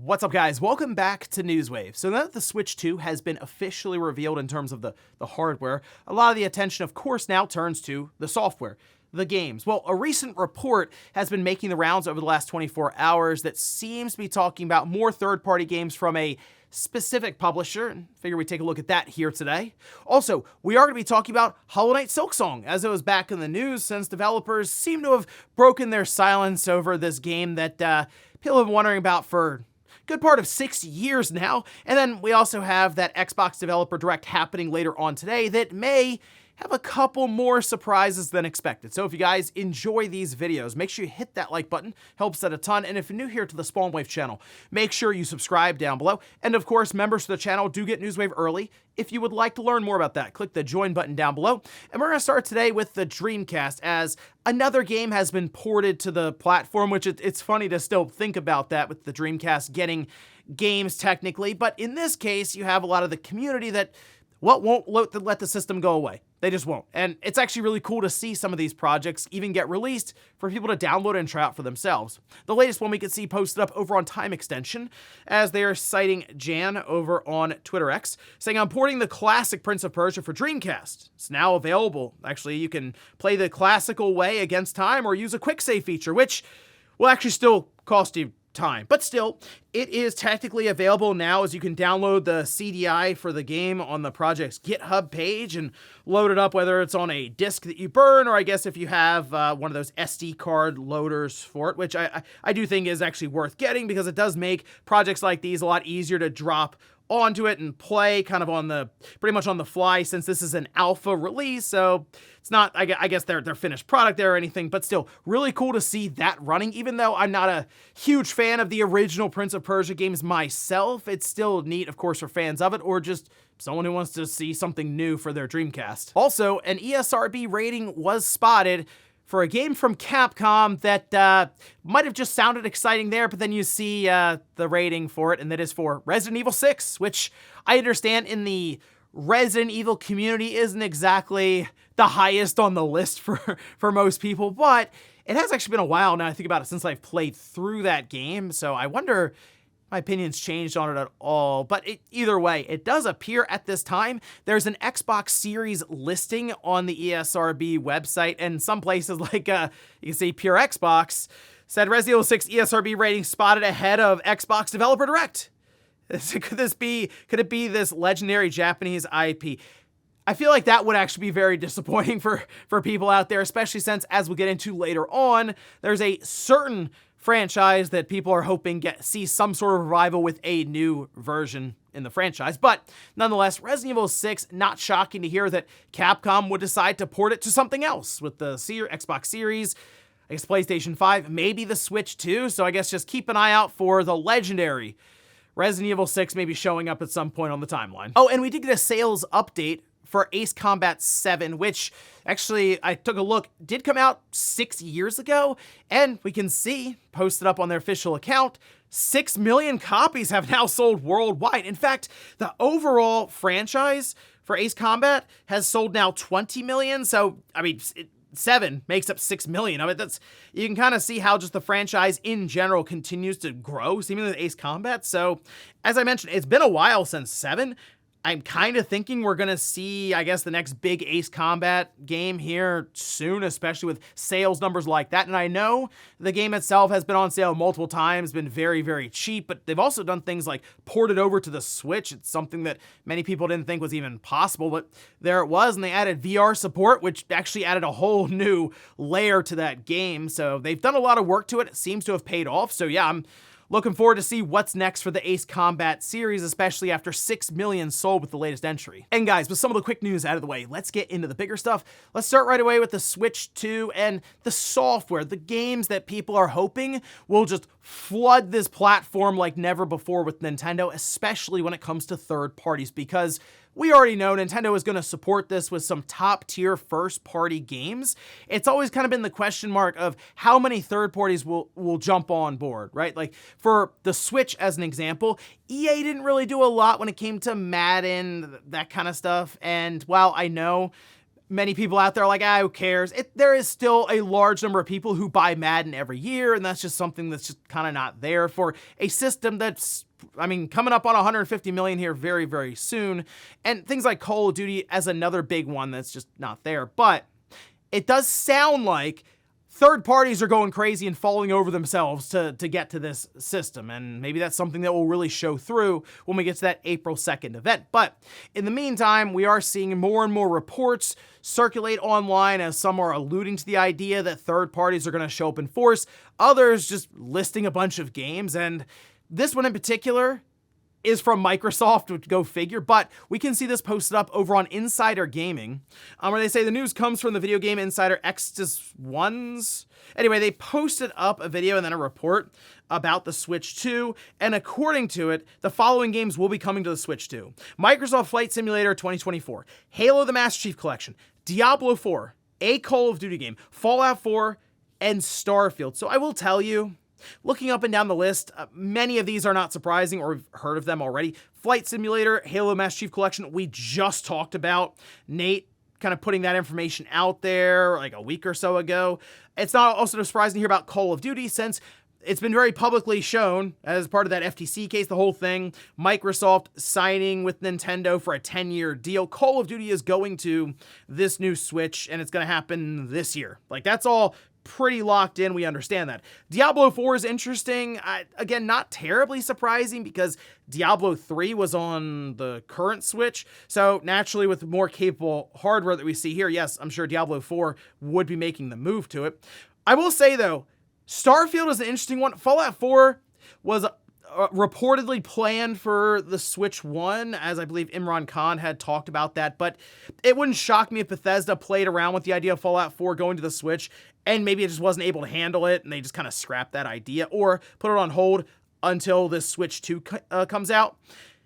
What's up, guys? Welcome back to Newswave. So now that the Switch 2 has been officially revealed in terms of the hardware, a lot of the attention, of course, now turns to the software, the games. Well, a recent report has been making the rounds over the last 24 hours that seems to be talking about more third-party games from a specific publisher, and figure we take a look at that here today. Also, we are going to be talking about Hollow Knight Silksong, as it was back in the news since developers seem to have broken their silence over this game that people have been wondering about for good part of 6 years now. And then we also have that Xbox Developer Direct happening later on today that may have a couple more surprises than expected. So if you guys enjoy these videos, make sure you hit that like button, helps out a ton. And if you're new here to the Spawnwave channel, make sure you subscribe down below. And of course, members of the channel do get Newswave early. If you would like to learn more about that, click the join button down below. And we're gonna start today with the Dreamcast, as another game has been ported to the platform, which it's funny to still think about that with the Dreamcast getting games technically. But in this case, you have a lot of the community that won't let the system go away. They just won't. And it's actually really cool to see some of these projects even get released for people to download and try out for themselves. The latest one we could see posted up over on Time Extension, as they are citing Jan over on Twitter X, saying, "I'm porting the classic Prince of Persia for Dreamcast. It's now available. Actually, you can play the classical way against time or use a quick save feature, which will actually still cost you time. But still, it is technically available now, as you can download the CDI for the game on the project's GitHub page and load it up, whether it's on a disk that you burn, or I guess if you have one of those SD card loaders for it, which I do think is actually worth getting, because it does make projects like these a lot easier to drop onto it and play kind of pretty much on the fly, since this is an alpha release. So it's not, I guess, their finished product there or anything, but still really cool to see that running. Even though I'm not a huge fan of the original Prince of Persia games myself, it's still neat, of course, for fans of it, or just someone who wants to see something new for their Dreamcast. Also, an ESRB rating was spotted for a game from Capcom that might have just sounded exciting there, but then you see the rating for it, and that is for Resident Evil 6, which I understand in the Resident Evil community isn't exactly the highest on the list for most people, but it has actually been a while now, I think about it, since I've played through that game, so I wonder my opinion's changed on it at all. But either way, it does appear at this time there's an Xbox Series listing on the ESRB website, and some places like you can see Pure Xbox said Resident Evil 6 ESRB rating spotted ahead of Xbox Developer Direct. Could it be this legendary Japanese IP? I feel like that would actually be very disappointing for people out there, especially since, as we'll get into later on, there's a certain franchise that people are hoping see some sort of revival with a new version in the franchise. But nonetheless, Resident Evil 6, not shocking to hear that Capcom would decide to port it to something else with the Xbox Series, I guess PlayStation 5, maybe the Switch too. So I guess just keep an eye out for the legendary Resident Evil 6 maybe showing up at some point on the timeline. Oh, and we did get a sales update for Ace Combat 7, which actually, I took a look, did come out 6 years ago, and we can see, posted up on their official account, 6 million copies have now sold worldwide. In fact, the overall franchise for Ace Combat has sold now 20 million, so, I mean, 7 makes up 6 million of it. You can kind of see how just the franchise in general continues to grow, seemingly with Ace Combat. So, as I mentioned, it's been a while since 7. I'm kind of thinking we're going to see, I guess, the next big Ace Combat game here soon, especially with sales numbers like that. And I know the game itself has been on sale multiple times, been very, very cheap, but they've also done things like ported over to the Switch. It's something that many people didn't think was even possible, but there it was. And they added VR support, which actually added a whole new layer to that game. So they've done a lot of work to it. It seems to have paid off. So yeah, I'm looking forward to see what's next for the Ace Combat series, especially after 6 million sold with the latest entry. And guys, with some of the quick news out of the way, let's get into the bigger stuff. Let's start right away with the Switch 2 and the software, the games that people are hoping will just flood this platform like never before with Nintendo, especially when it comes to third parties, because we already know Nintendo is going to support this with some top-tier first-party games. It's always kind of been the question mark of how many third parties will jump on board, right? Like, for the Switch, as an example, EA didn't really do a lot when it came to Madden, that kind of stuff. And while I know many people out there are like, who cares? There is still a large number of people who buy Madden every year, and that's just something that's just kind of not there for a system that's, coming up on 150 million here very, very soon. And things like Call of Duty as another big one that's just not there. But it does sound like third parties are going crazy and falling over themselves to get to this system, and maybe that's something that will really show through when we get to that April 2nd event. But in the meantime, we are seeing more and more reports circulate online as some are alluding to the idea that third parties are going to show up in force, others just listing a bunch of games, and this one in particular is from Microsoft, which go figure, but we can see this posted up over on Insider Gaming, where they say the news comes from the video game insider X1's. Anyway, they posted up a video and then a report about the Switch 2, and according to it, the following games will be coming to the Switch 2. Microsoft Flight Simulator 2024, Halo the Master Chief Collection, Diablo 4, a Call of Duty game, Fallout 4, and Starfield. So I will tell you, looking up and down the list, many of these are not surprising, or we've heard of them already. Flight Simulator, Halo Master Chief Collection, we just talked about. Nate kind of putting that information out there like a week or so ago. It's not also surprising to hear about Call of Duty, since it's been very publicly shown as part of that FTC case, the whole thing, Microsoft signing with Nintendo for a 10-year deal. Call of Duty is going to this new Switch, and it's going to happen this year. Like, that's all pretty locked in. We understand that. Diablo 4 is interesting. Again, not terribly surprising because Diablo 3 was on the current Switch. So naturally, with more capable hardware that we see here, yes, I'm sure Diablo 4 would be making the move to it. I will say, though, Starfield is an interesting one. Fallout 4 was reportedly planned for the Switch 1, as I believe Imran Khan had talked about that, but it wouldn't shock me if Bethesda played around with the idea of Fallout 4 going to the Switch, and maybe it just wasn't able to handle it, and they just kind of scrapped that idea, or put it on hold until this Switch 2 comes out.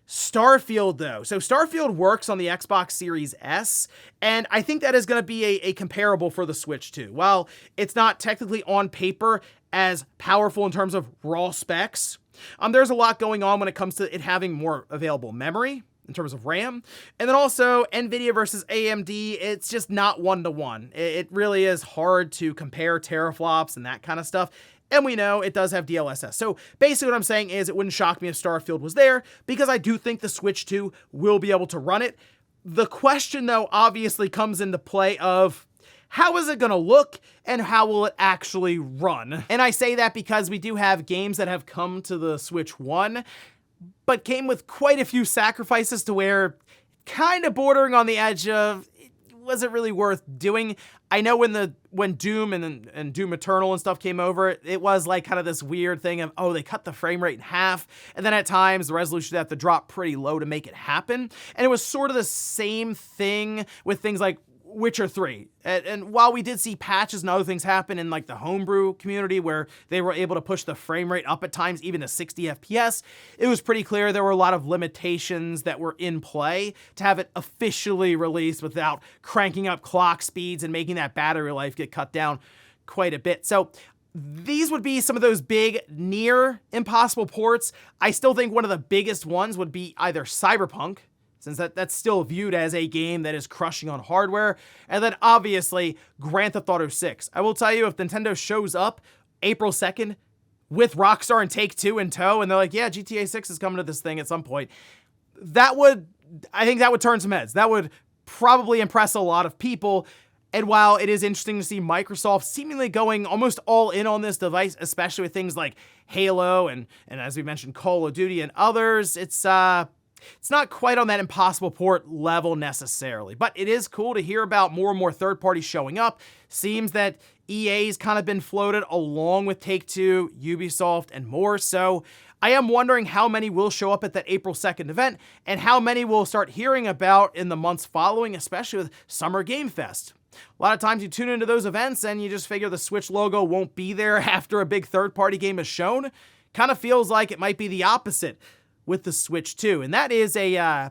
Starfield, though. So Starfield works on the Xbox Series S, and I think that is going to be a comparable for the Switch 2. While it's not technically on paper as powerful in terms of raw specs, there's a lot going on when it comes to it having more available memory in terms of RAM. And then also NVIDIA versus AMD, it's just not one-to-one. It really is hard to compare teraflops and that kind of stuff. And we know it does have DLSS. So basically what I'm saying is it wouldn't shock me if Starfield was there, because I do think the Switch 2 will be able to run it. The question, though, obviously comes into play of how is it going to look and how will it actually run? And I say that because we do have games that have come to the Switch 1, but came with quite a few sacrifices to where kind of bordering on the edge of, was it really worth doing? I know when Doom and Doom Eternal and stuff came over, it was like kind of this weird thing of, oh, they cut the frame rate in half, and then at times the resolution had to drop pretty low to make it happen. And it was sort of the same thing with things like Witcher 3. And while we did see patches and other things happen in like the homebrew community where they were able to push the frame rate up at times even to 60 FPS, it was pretty clear there were a lot of limitations that were in play to have it officially released without cranking up clock speeds and making that battery life get cut down quite a bit. So these would be some of those big near impossible ports. I still think one of the biggest ones would be either Cyberpunk, since that's still viewed as a game that is crushing on hardware. And then obviously Grand Theft Auto 6. I will tell you, if Nintendo shows up April 2nd with Rockstar and Take-Two in tow, and they're like, yeah, GTA 6 is coming to this thing at some point, I think that would turn some heads. That would probably impress a lot of people. And while it is interesting to see Microsoft seemingly going almost all in on this device, especially with things like Halo and as we mentioned, Call of Duty and others, it's not quite on that impossible port level necessarily, but it is cool to hear about more and more third parties showing up. Seems that EA's kind of been floated along with Take-Two, Ubisoft, and more. So I am wondering how many will show up at that April 2nd event and how many we'll start hearing about in the months following, especially with Summer Game Fest. A lot of times you tune into those events and you just figure the Switch logo won't be there after a big third-party game is shown. Kind of feels like it might be the opposite with the Switch 2. And that is a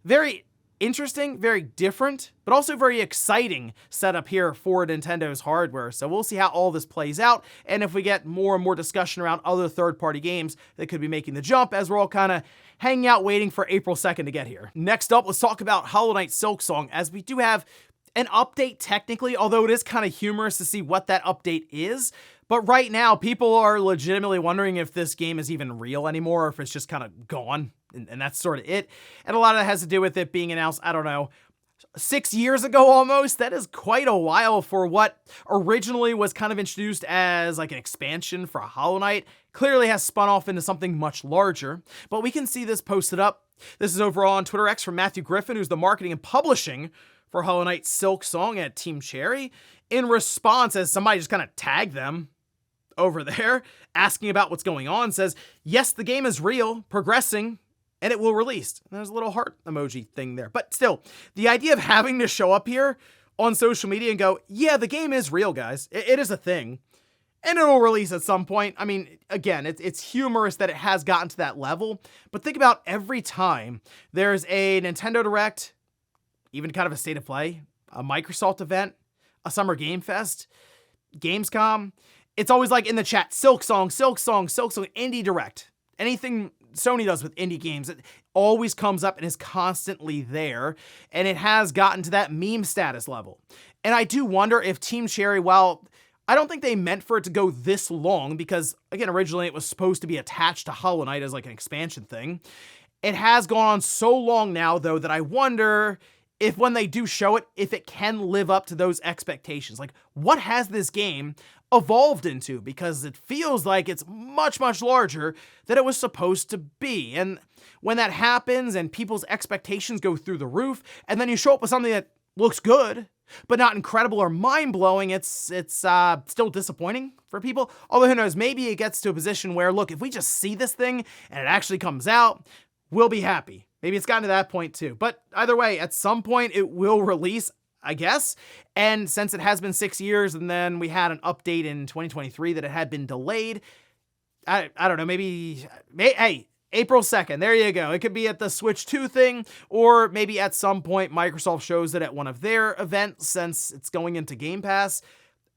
very interesting, very different, but also very exciting setup here for Nintendo's hardware. So we'll see how all this plays out, and if we get more and more discussion around other third-party games that could be making the jump, as we're all kind of hanging out waiting for April 2nd to get here. Next up, let's talk about Hollow Knight Silksong, as we do have an update technically, although it is kind of humorous to see what that update is. But right now, people are legitimately wondering if this game is even real anymore, or if it's just kind of gone, and that's sort of it. And a lot of that has to do with it being announced, I don't know, 6 years ago almost. That is quite a while for what originally was kind of introduced as like an expansion for Hollow Knight. Clearly has spun off into something much larger, but we can see this posted up. This is over on Twitter X from Matthew Griffin, who's the marketing and publishing for Hollow Knight Silksong at Team Cherry, in response as somebody just kind of tagged them over there, asking about what's going on, says, yes, the game is real, progressing, and it will release. And there's a little heart emoji thing there. But still, the idea of having to show up here on social media and go, yeah, the game is real, guys. It is a thing. And it'll release at some point. I mean, again, it's humorous that it has gotten to that level. But think about every time there's a Nintendo Direct, even kind of a State of Play, a Microsoft event, a Summer Game Fest, Gamescom, it's always like in the chat, Silksong, Indie Direct. Anything Sony does with indie games, it always comes up and is constantly there. And it has gotten to that meme status level. And I do wonder if Team Cherry, while I don't think they meant for it to go this long, because again, originally it was supposed to be attached to Hollow Knight as like an expansion thing. It has gone on so long now, though, that I wonder if when they do show it, if it can live up to those expectations. Like, what has this game evolved into? Because it feels like it's much, much larger than it was supposed to be. And when that happens and people's expectations go through the roof, and then you show up with something that looks good, but not incredible or mind-blowing, it's still disappointing for people. Although who knows, maybe it gets to a position where, look, if we just see this thing and it actually comes out, we'll be happy. Maybe it's gotten to that point too. But either way, at some point it will release, I guess. And since it has been 6 years, and then we had an update in 2023 that it had been delayed, I don't know, maybe, hey, April 2nd, there you go. It could be at the Switch 2 thing, or maybe at some point Microsoft shows it at one of their events since it's going into Game Pass.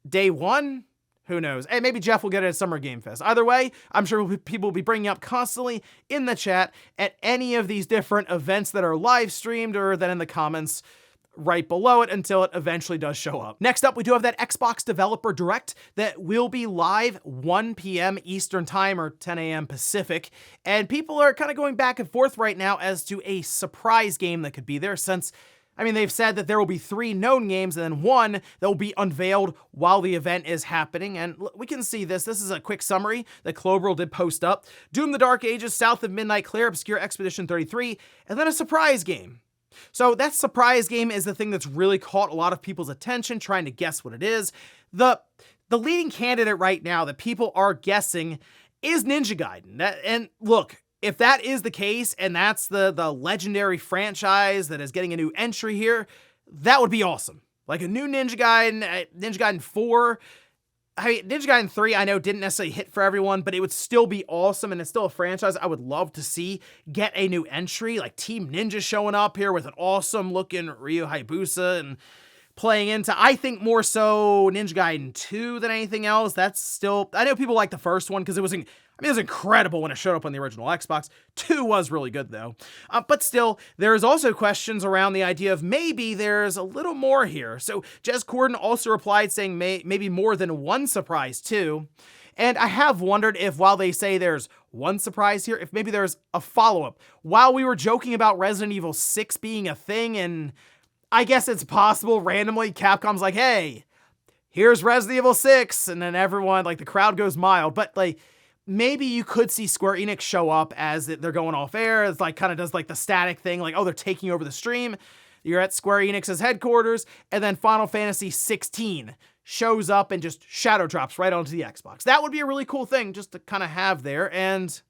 Day one? Who knows? Hey, maybe Jeff will get it at Summer Game Fest. Either way, I'm sure people will be bringing up constantly in the chat at any of these different events that are live streamed, or then in the comments right below it until it eventually does show up. Next up, we do have that Xbox Developer Direct that will be live 1 p.m. Eastern Time or 10 a.m. Pacific, and people are kind of going back and forth right now as to a surprise game that could be there, since I mean, they've said that there will be 3 known games and then 1 that will be unveiled while the event is happening. And we can see this. This is a quick summary that Cloverl did post up. Doom the Dark Ages, South of Midnight Clear, Obscure Expedition 33, and then a surprise game. So that surprise game is the thing that's really caught a lot of people's attention, trying to guess what it is. The leading candidate right now that people are guessing is Ninja Gaiden. And look, if that is the case, and that's the legendary franchise that is getting a new entry here, that would be awesome. Like a new Ninja Gaiden 4. I mean, Ninja Gaiden 3, I know didn't necessarily hit for everyone, but it would still be awesome, and it's still a franchise I would love to see get a new entry, like Team Ninja showing up here with an awesome-looking Ryu Hayabusa and playing into, I think, more so Ninja Gaiden 2 than anything else. That's still, I know people like the first one because it was incredible when it showed up on the original Xbox. 2 was really good, though. But still, there's also questions around the idea of maybe there's a little more here. So Jez Corden also replied saying maybe more than one surprise, too. And I have wondered if, while they say there's one surprise here, if maybe there's a follow-up. While we were joking about Resident Evil 6 being a thing, and I guess it's possible randomly Capcom's like, hey, here's Resident Evil 6, and then everyone, like, the crowd goes mild. But, like, maybe you could see Square Enix show up as they're going off air. It's like kind of does like the static thing, like, oh, they're taking over the stream. You're at Square Enix's headquarters, and then Final Fantasy 16 shows up and just shadow drops right onto the Xbox. That would be a really cool thing just to kind of have there. And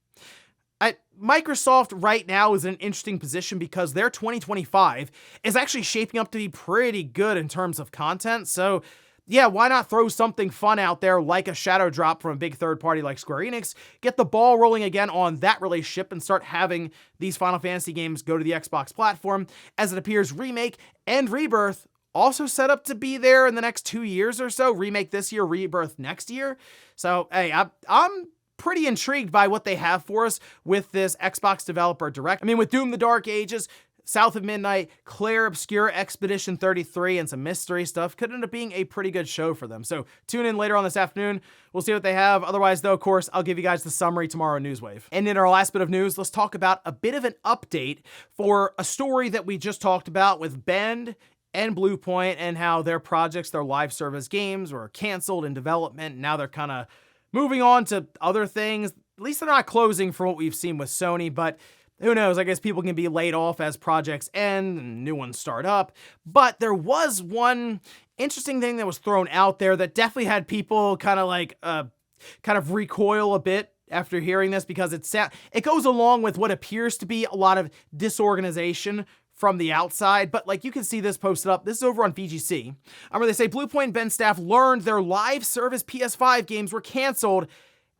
Microsoft right now is in an interesting position because their 2025 is actually shaping up to be pretty good in terms of content. So yeah, why not throw something fun out there like a shadow drop from a big third party like Square Enix, get the ball rolling again on that relationship, and start having these Final Fantasy games go to the Xbox platform, as it appears Remake and Rebirth also set up to be there in the next 2 years or so. Remake this year, Rebirth next year. So hey, I'm pretty intrigued by what they have for us with this Xbox Developer Direct. I mean, with Doom the Dark Ages, South of Midnight, Claire Obscure Expedition 33, and some mystery stuff could end up being a pretty good show for them. So tune in later on this afternoon. We'll see what they have. Otherwise, though, of course, I'll give you guys the summary tomorrow on Newswave. And in our last bit of news, let's talk about a bit of an update for a story that we just talked about with Bend and Bluepoint and how their projects, their live service games, were canceled in development. Now they're kind of moving on to other things. At least they're not closing from what we've seen with Sony, but who knows? I guess people can be laid off as projects end and new ones start up. But there was one interesting thing that was thrown out there that definitely had people kind of recoil a bit after hearing this, because it goes along with what appears to be a lot of disorganization from the outside. But like, you can see this posted up. This is over on VGC, where they say Bluepoint and Bend staff learned their live service PS5 games were canceled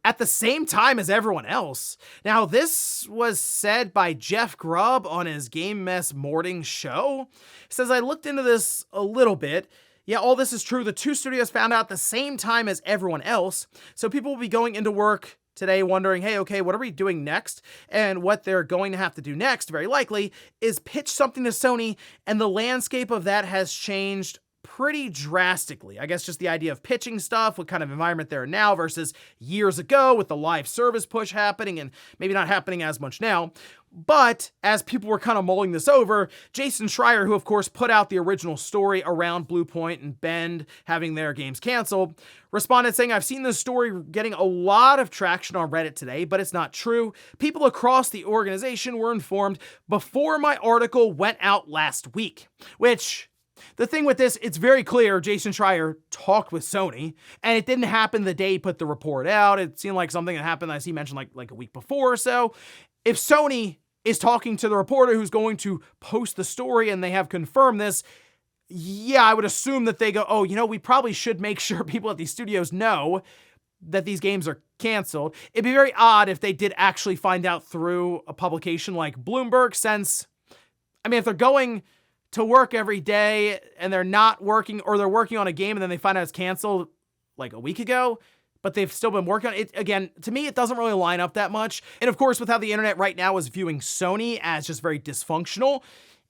at the same time as everyone else. Now, this was said by Jeff Grubb on his Game Mess morning show. He says, I looked into this a little bit. Yeah, all this is true. The two studios found out at the same time as everyone else. So people will be going into work today wondering, hey, okay, what are we doing next? And what they're going to have to do next, very likely, is pitch something to Sony, and the landscape of that has changed pretty drastically. I guess just the idea of pitching stuff, what kind of environment they're in now versus years ago with the live service push happening and maybe not happening as much now. But as people were kind of mulling this over, Jason Schreier, who of course put out the original story around Bluepoint and Bend having their games canceled, responded saying, I've seen this story getting a lot of traction on Reddit today, but it's not true. People across the organization were informed before my article went out last week. Which, the thing with this, it's very clear Jason Schreier talked with Sony, and it didn't happen the day he put the report out. It seemed like something that happened, as he mentioned, like a week before or so. If Sony is talking to the reporter who's going to post the story and they have confirmed this, yeah, I would assume that they go, oh, we probably should make sure people at these studios know that these games are canceled. It'd be very odd if they did actually find out through a publication like Bloomberg, since, if they're going to work every day and they're not working, or they're working on a game and then they find out it's canceled like a week ago, but they've still been working on it. Again, to me, it doesn't really line up that much. And of course, with how the internet right now is viewing Sony as just very dysfunctional,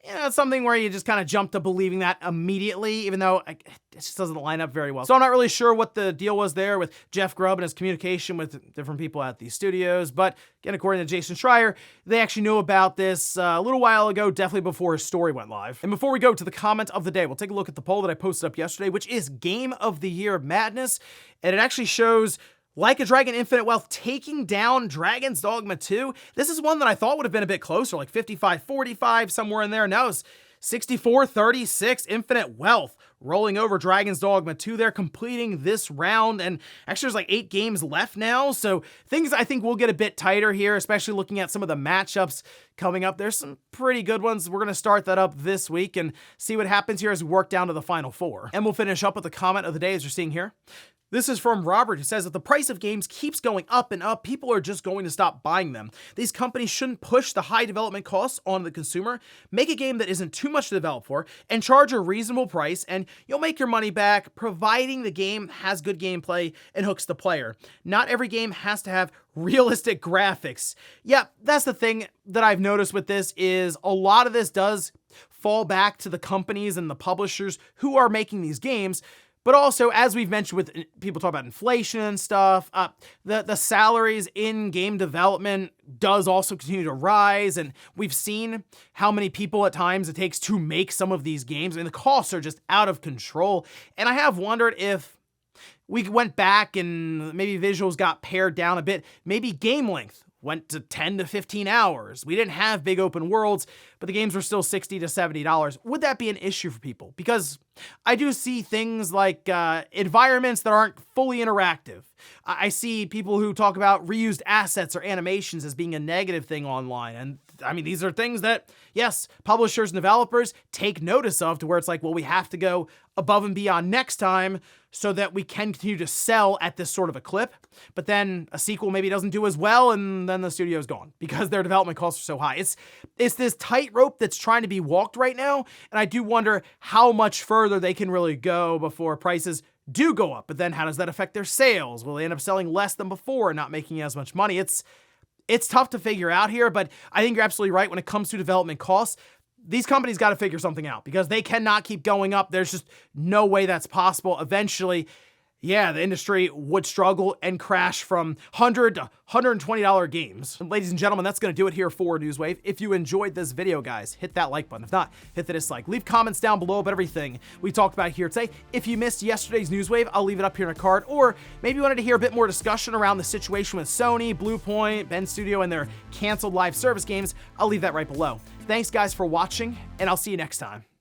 it's something where you just kind of jump to believing that immediately, even though it just doesn't line up very well. So I'm not really sure what the deal was there with Jeff Grubb and his communication with different people at these studios. But again, according to Jason Schreier, they actually knew about this a little while ago, definitely before his story went live. And before we go to the comment of the day, we'll take a look at the poll that I posted up yesterday, which is Game of the Year Madness. And it actually shows Like a Dragon Infinite Wealth taking down Dragon's Dogma 2. This is one that I thought would have been a bit closer, like 55-45, somewhere in there. Now it's 64-36, Infinite Wealth rolling over Dragon's Dogma 2. They're completing this round, and actually there's like 8 games left now, so things I think will get a bit tighter here, especially looking at some of the matchups coming up. There's some pretty good ones. We're going to start that up this week and see what happens here as we work down to the final 4. And we'll finish up with the comment of the day, as you're seeing here. This is from Robert, who says, if the price of games keeps going up and up, people are just going to stop buying them. These companies shouldn't push the high development costs on the consumer. Make a game that isn't too much to develop for and charge a reasonable price, and you'll make your money back, providing the game has good gameplay and hooks the player. Not every game has to have realistic graphics. Yeah, that's the thing that I've noticed with this, is a lot of this does fall back to the companies and the publishers who are making these games. But also, as we've mentioned with people talk about inflation and stuff, the salaries in game development does also continue to rise. And we've seen how many people at times it takes to make some of these games. The costs are just out of control. And I have wondered if we went back and maybe visuals got pared down a bit, maybe game length went to 10 to 15 hours. We didn't have big open worlds, but the games were still $60 to $70. Would that be an issue for people? Because I do see things like environments that aren't fully interactive. I see people who talk about reused assets or animations as being a negative thing online. And these are things that, yes, publishers and developers take notice of, to where it's like, well, we have to go above and beyond next time so that we can continue to sell at this sort of a clip. But then a sequel maybe doesn't do as well, and then the studio's gone because their development costs are so high. It's this tightrope that's trying to be walked right now, and I do wonder how much further they can really go before prices do go up. But then how does that affect their sales? Will they end up selling less than before and not making as much money? It's tough to figure out here, but I think you're absolutely right when it comes to development costs. these companies got to figure something out because they cannot keep going up. There's just no way that's possible. Eventually, yeah, the industry would struggle and crash from $100 to $120 games. And ladies and gentlemen, that's going to do it here for Newswave. If you enjoyed this video, guys, hit that like button. If not, hit the dislike. Leave comments down below about everything we talked about here today. If you missed yesterday's Newswave, I'll leave it up here in a card. Or maybe you wanted to hear a bit more discussion around the situation with Sony, Bluepoint, Ben Studio, and their canceled live service games, I'll leave that right below. Thanks, guys, for watching, and I'll see you next time.